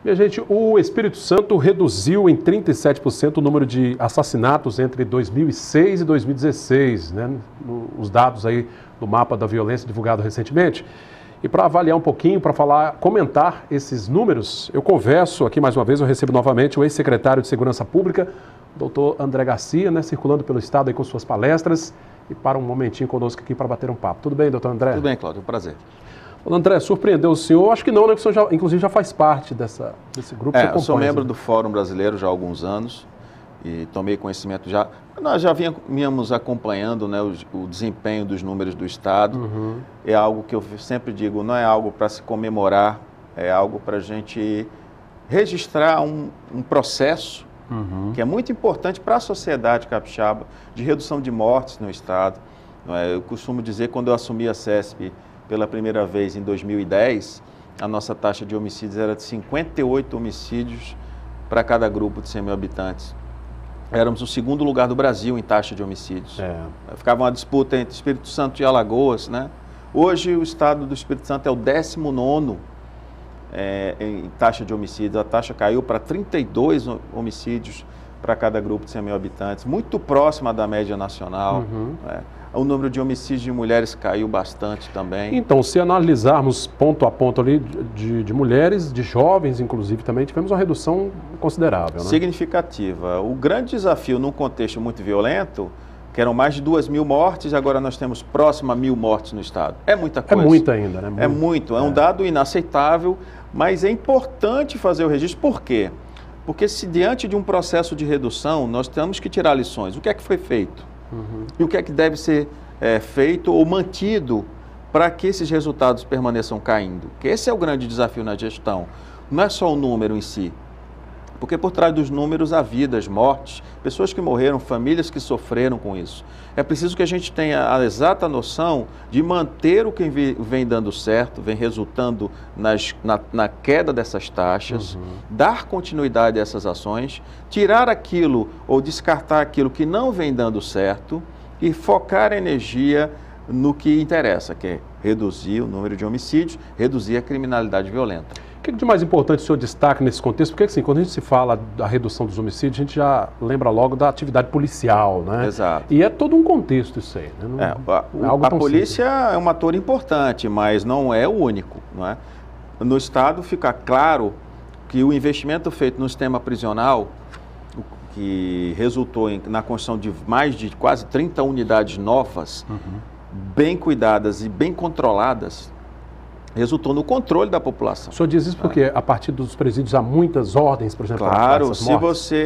Minha gente, o Espírito Santo reduziu em 37% o número de assassinatos entre 2006 e 2016, né? Os dados aí do mapa da violência divulgado recentemente. E para avaliar um pouquinho, para falar, comentar esses números, eu converso aqui mais uma vez, eu recebo novamente o ex-secretário de Segurança Pública, doutor André Garcia, né, circulando pelo estado aí com suas palestras, e para um momentinho conosco aqui para bater um papo. Tudo bem, doutor André? Tudo bem, Cláudio, um prazer. André, surpreendeu o senhor? Acho que não, né? Que o senhor inclusive já faz parte desse grupo. Eu sou membro do Fórum Brasileiro já há alguns anos e tomei conhecimento já. Nós já vínhamos acompanhando, né, o desempenho dos números do Estado. Uhum. É algo que eu sempre digo, não é algo para se comemorar, é algo para a gente registrar um processo que é muito importante para a sociedade capixaba de redução de mortes no Estado. Eu costumo dizer, quando eu assumi a CESP pela primeira vez em 2010, a nossa taxa de homicídios era de 58 homicídios para cada grupo de 100 mil habitantes. Éramos o segundo lugar do Brasil em taxa de homicídios. Ficava uma disputa entre Espírito Santo e Alagoas, né? Hoje o estado do Espírito Santo é o 19º em taxa de homicídios. A taxa caiu para 32 homicídios para cada grupo de 100 mil habitantes, muito próxima da média nacional. O número de homicídios de mulheres caiu bastante também. Então, se analisarmos ponto a ponto ali de mulheres, de jovens inclusive também, tivemos uma redução considerável, né? Significativa. O grande desafio num contexto muito violento, que eram mais de 2.000 mortes, agora nós temos próximo a 1.000 mortes no estado. É muita coisa. É muito ainda, né? É muito. É um dado inaceitável, mas é importante fazer o registro. Por quê? Porque se diante de um processo de redução, nós temos que tirar lições. O que é que foi feito? E o que é que deve ser feito ou mantido para que esses resultados permaneçam caindo? Porque esse é o grande desafio na gestão. Não é só o número em si. Porque por trás dos números há vidas, mortes, pessoas que morreram, famílias que sofreram com isso. É preciso que a gente tenha a exata noção de manter o que vem dando certo, vem resultando na queda dessas taxas, dar continuidade a essas ações, tirar aquilo ou descartar aquilo que não vem dando certo e focar a energia no que interessa, que é reduzir o número de homicídios, reduzir a criminalidade violenta. O que de mais importante o senhor destaca nesse contexto? Porque assim, quando a gente se fala da redução dos homicídios, a gente já lembra logo da atividade policial, né? Exato. E é todo um contexto isso aí, né? A polícia é um ator importante, mas não é o único, não é? No Estado fica claro que o investimento feito no sistema prisional, que resultou na construção de mais de quase 30 unidades novas, bem cuidadas e bem controladas, resultou no controle da população. O senhor diz isso porque a partir dos presídios há muitas ordens, por exemplo, claro,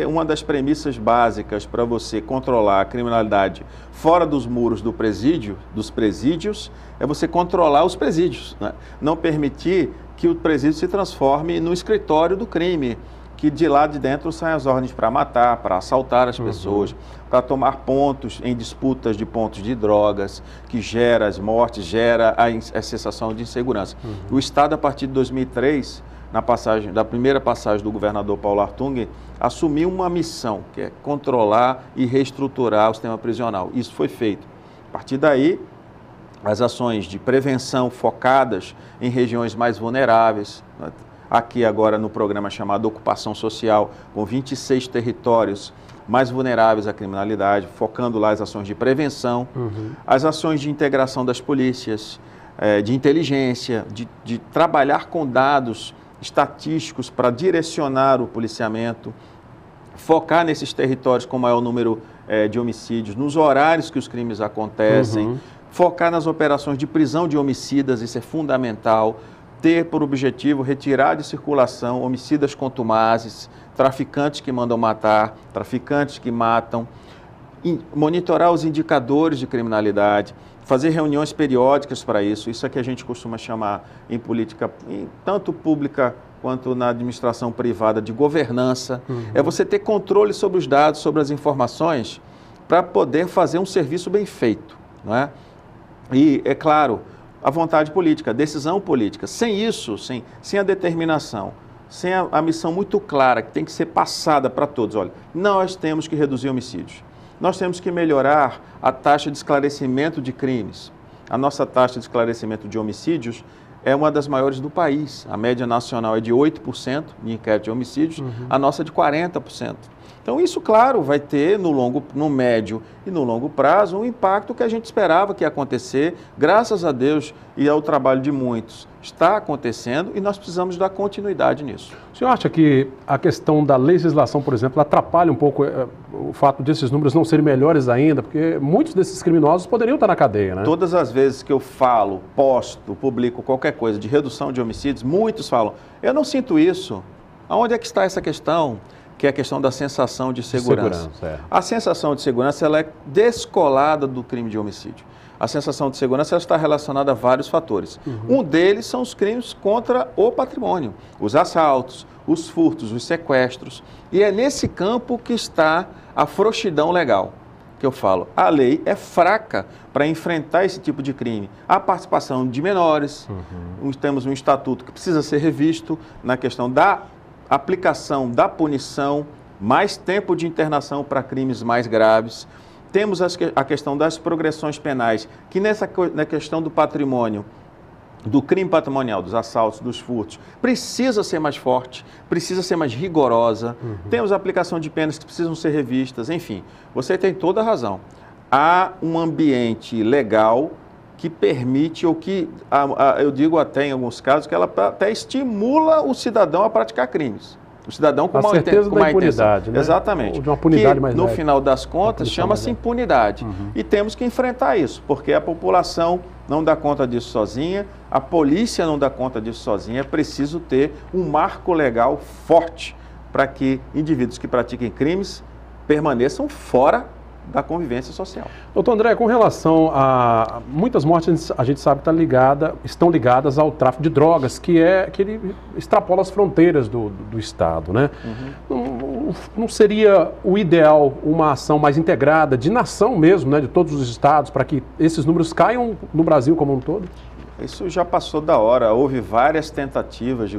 uma das premissas básicas para você controlar a criminalidade fora dos muros dos presídios, é você controlar os presídios, né? Não permitir que o presídio se transforme no escritório do crime, que de lá de dentro saem as ordens para matar, para assaltar as pessoas, para tomar pontos em disputas de pontos de drogas, que gera as mortes, gera a sensação de insegurança. O Estado, a partir de 2003, da primeira passagem do governador Paulo Artung, assumiu uma missão, que é controlar e reestruturar o sistema prisional. Isso foi feito. A partir daí, as ações de prevenção focadas em regiões mais vulneráveis, né? Aqui agora no programa chamado Ocupação Social, com 26 territórios mais vulneráveis à criminalidade, focando lá as ações de prevenção, as ações de integração das polícias, de inteligência, de trabalhar com dados estatísticos para direcionar o policiamento, focar nesses territórios com maior número de homicídios, nos horários que os crimes acontecem, focar nas operações de prisão de homicidas, isso é fundamental, ter por objetivo retirar de circulação homicidas contumazes, traficantes que mandam matar, traficantes que matam, monitorar os indicadores de criminalidade, fazer reuniões periódicas para isso. Isso é que a gente costuma chamar em política, tanto pública quanto na administração privada, de governança. É você ter controle sobre os dados, sobre as informações, para poder fazer um serviço bem feito, não é? E, é claro, a vontade política, a decisão política. Sem isso, sem a determinação, sem a missão muito clara que tem que ser passada para todos, olha, nós temos que reduzir homicídios, nós temos que melhorar a taxa de esclarecimento de crimes. A nossa taxa de esclarecimento de homicídios é uma das maiores do país. A média nacional é de 8% de inquérito de homicídios, a nossa é de 40%. Então, isso, claro, vai ter no médio e no longo prazo um impacto que a gente esperava que ia acontecer. Graças a Deus e ao trabalho de muitos, está acontecendo e nós precisamos dar continuidade nisso. O senhor acha que a questão da legislação, por exemplo, atrapalha um pouco o fato desses números não serem melhores ainda? Porque muitos desses criminosos poderiam estar na cadeia, né? Todas as vezes que eu falo, posto, publico qualquer coisa de redução de homicídios, muitos falam, eu não sinto isso. Aonde é que está essa questão? Que é a questão da sensação de segurança. A sensação de segurança ela é descolada do crime de homicídio. A sensação de segurança ela está relacionada a vários fatores. Um deles são os crimes contra o patrimônio, os assaltos, os furtos, os sequestros. E é nesse campo que está a frouxidão legal, que eu falo. A lei é fraca para enfrentar esse tipo de crime. A participação de menores, temos um estatuto que precisa ser revisto na questão da aplicação da punição, mais tempo de internação para crimes mais graves. Temos a questão das progressões penais, que na questão do patrimônio, do crime patrimonial, dos assaltos, dos furtos, precisa ser mais forte, precisa ser mais rigorosa. Temos a aplicação de penas que precisam ser revistas, enfim, você tem toda a razão. Há um ambiente legal que permite, ou que, eu digo até em alguns casos, que ela até estimula o cidadão a praticar crimes. O cidadão com uma impunidade, né? Exatamente. Ou de uma punidade mais no leve. final das contas, chama-se impunidade. E temos que enfrentar isso, porque a população não dá conta disso sozinha, a polícia não dá conta disso sozinha, é preciso ter um marco legal forte para que indivíduos que pratiquem crimes permaneçam fora da convivência social. Doutor André, com relação a muitas mortes, a gente sabe que estão ligadas ao tráfico de drogas, que ele extrapola as fronteiras do Estado, né? Não seria o ideal uma ação mais integrada, de nação mesmo, né, de todos os estados, para que esses números caiam no Brasil como um todo? Isso já passou da hora. Houve várias tentativas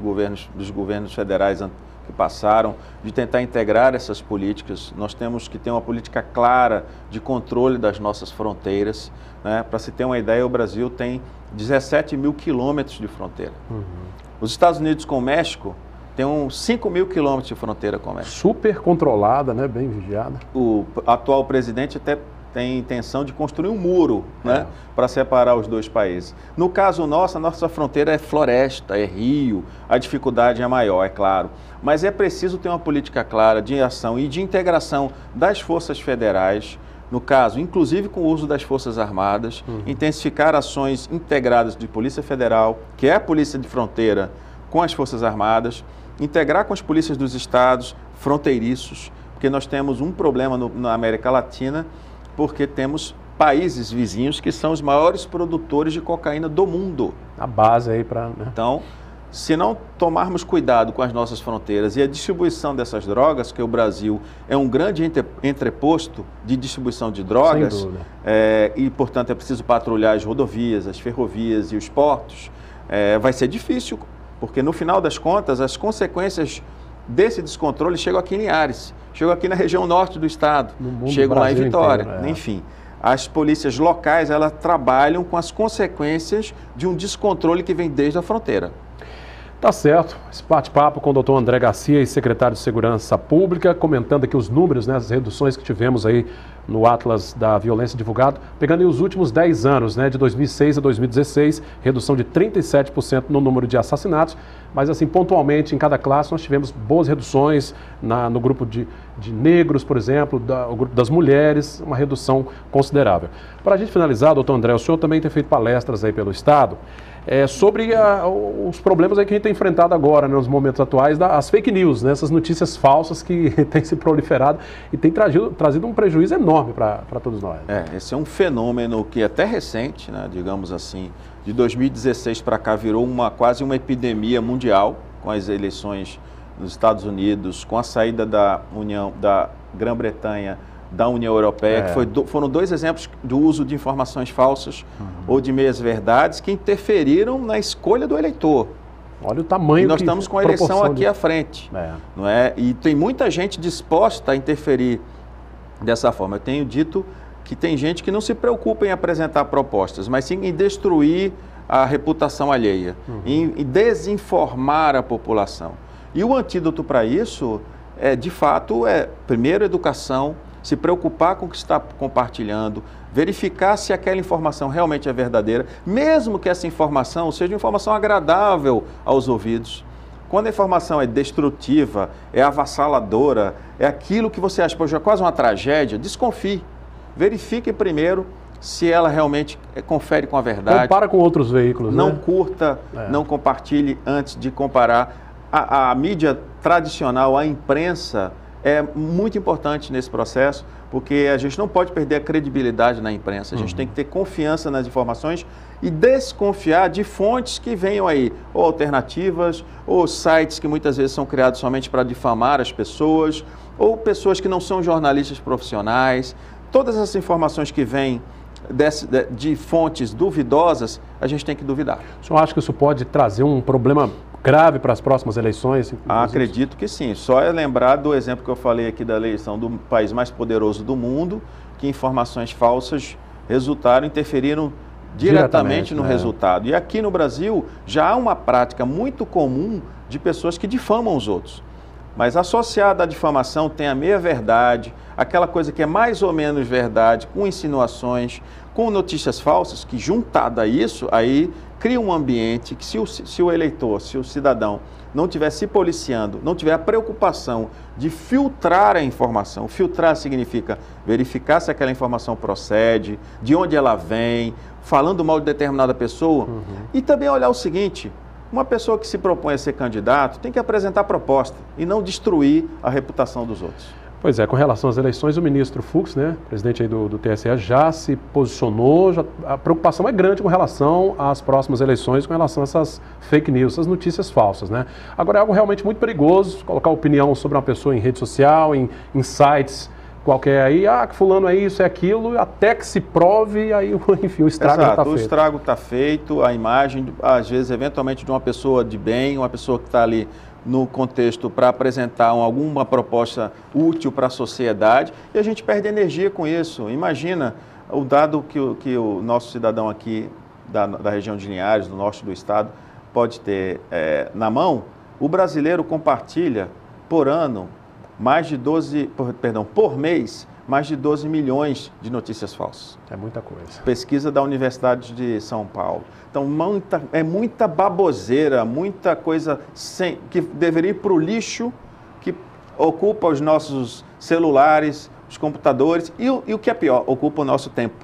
dos governos federais que passaram, de tentar integrar essas políticas. Nós temos que ter uma política clara de controle das nossas fronteiras, né? Para se ter uma ideia, o Brasil tem 17 mil quilômetros de fronteira. Os Estados Unidos com o México têm uns 5 mil quilômetros de fronteira com o México. Super controlada, né? Bem vigiada. O atual presidente até tem intenção de construir um muro, né, para separar os dois países. No caso nosso, a nossa fronteira é floresta, é rio, a dificuldade é maior, é claro. Mas é preciso ter uma política clara de ação e de integração das forças federais, no caso, inclusive com o uso das Forças Armadas, intensificar ações integradas de Polícia Federal, que é a Polícia de Fronteira, com as Forças Armadas, integrar com as polícias dos estados fronteiriços, porque nós temos um problema na América Latina, porque temos países vizinhos que são os maiores produtores de cocaína do mundo. A base aí para... Né? Então, se não tomarmos cuidado com as nossas fronteiras e a distribuição dessas drogas, que o Brasil é um grande entreposto de distribuição de drogas, e, portanto, é preciso patrulhar as rodovias, as ferrovias e os portos, vai ser difícil, porque, no final das contas, as consequências desse descontrole chegam aqui em Linhares, chegam aqui na região norte do estado, chegam lá em Vitória, inteiro, enfim. As polícias locais, elas trabalham com as consequências de um descontrole que vem desde a fronteira. Tá certo. Esse bate-papo com o doutor André Garcia, secretário de Segurança Pública, comentando aqui os números, né, as reduções que tivemos aí no Atlas da Violência divulgado, pegando aí os últimos 10 anos, né, de 2006 a 2016, redução de 37% no número de assassinatos, mas assim, pontualmente, em cada classe, nós tivemos boas reduções no grupo de negros, por exemplo, o grupo das mulheres, uma redução considerável. Para a gente finalizar, doutor André, o senhor também tem feito palestras aí pelo Estado, sobre os problemas aí que a gente tem enfrentado agora, né, nos momentos atuais, as fake news, né, essas notícias falsas que têm se proliferado e têm trazido um prejuízo enorme para todos nós. Esse é um fenômeno que é até recente, né, digamos assim, de 2016 para cá virou quase uma epidemia mundial, com as eleições nos Estados Unidos, com a saída da Grã-Bretanha da União Europeia, que foram dois exemplos do uso de informações falsas ou de meias-verdades que interferiram na escolha do eleitor. Olha o tamanho. E nós estamos com a eleição aqui à frente, não é? E tem muita gente disposta a interferir dessa forma. Eu tenho dito que tem gente que não se preocupa em apresentar propostas, mas sim em destruir a reputação alheia, em desinformar a população. E o antídoto para isso de fato, primeiro, educação, se preocupar com o que está compartilhando, verificar se aquela informação realmente é verdadeira, mesmo que essa informação seja uma informação agradável aos ouvidos. Quando a informação é destrutiva, é avassaladora, é aquilo que você acha, poxa, é quase uma tragédia, desconfie. Verifique primeiro se ela realmente confere com a verdade. Compara com outros veículos, não né? curta, não compartilhe antes de comparar. A mídia tradicional, a imprensa, é muito importante nesse processo, porque a gente não pode perder a credibilidade na imprensa. A gente tem que ter confiança nas informações e desconfiar de fontes que venham aí, ou alternativas, ou sites que muitas vezes são criados somente para difamar as pessoas, ou pessoas que não são jornalistas profissionais. Todas essas informações que vêm de fontes duvidosas, a gente tem que duvidar. O senhor acha que isso pode trazer um problema grave para as próximas eleições? Acredito que sim. Só é lembrar do exemplo que eu falei aqui da eleição do país mais poderoso do mundo, que informações falsas interferiram diretamente no resultado. E aqui no Brasil já há uma prática muito comum de pessoas que difamam os outros. Mas associada à difamação tem a meia-verdade, aquela coisa que é mais ou menos verdade, com insinuações, com notícias falsas, que juntada a isso, aí cria um ambiente que se o eleitor, se o cidadão não estiver se policiando, não tiver a preocupação de filtrar a informação, filtrar significa verificar se aquela informação procede, de onde ela vem, falando mal de determinada pessoa, e também olhar o seguinte: uma pessoa que se propõe a ser candidato tem que apresentar proposta e não destruir a reputação dos outros. Pois é, com relação às eleições, o ministro Fux, né, presidente aí do TSE, já se posicionou, a preocupação é grande com relação às próximas eleições, com relação a essas fake news, essas notícias falsas, né? Agora é algo realmente muito perigoso, colocar opinião sobre uma pessoa em rede social, em sites qualquer aí, que fulano é isso, é aquilo, até que se prove, aí, enfim, o estrago está feito. O estrago está feito, a imagem, às vezes, eventualmente, de uma pessoa de bem, uma pessoa que está ali no contexto para apresentar alguma proposta útil para a sociedade, e a gente perde energia com isso. Imagina o dado que o nosso cidadão aqui da região de Linhares, do norte do estado, pode ter na mão. O brasileiro compartilha por ano por mês, mais de 12 milhões de notícias falsas. É muita coisa. Pesquisa da Universidade de São Paulo. Então, muita baboseira, muita coisa que deveria ir para o lixo, que ocupa os nossos celulares, os computadores e o que é pior, ocupa o nosso tempo.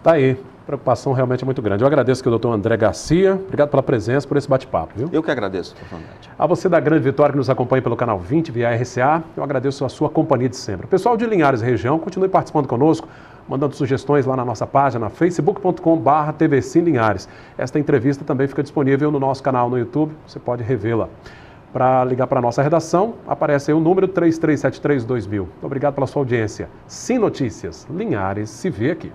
Tá aí. A preocupação realmente é muito grande. Eu agradeço aqui o doutor André Garcia. Obrigado pela presença, por esse bate-papo, viu? Eu que agradeço, profundamente. A você da Grande Vitória que nos acompanha pelo canal 20 via RCA, eu agradeço a sua companhia de sempre. Pessoal de Linhares e região, continue participando conosco, mandando sugestões lá na nossa página, facebook.com/tvcimlinhares. Esta entrevista também fica disponível no nosso canal no YouTube, você pode revê-la. Para ligar para a nossa redação, aparece aí o número 3373-2000. Obrigado pela sua audiência. Sim Notícias, Linhares se vê aqui.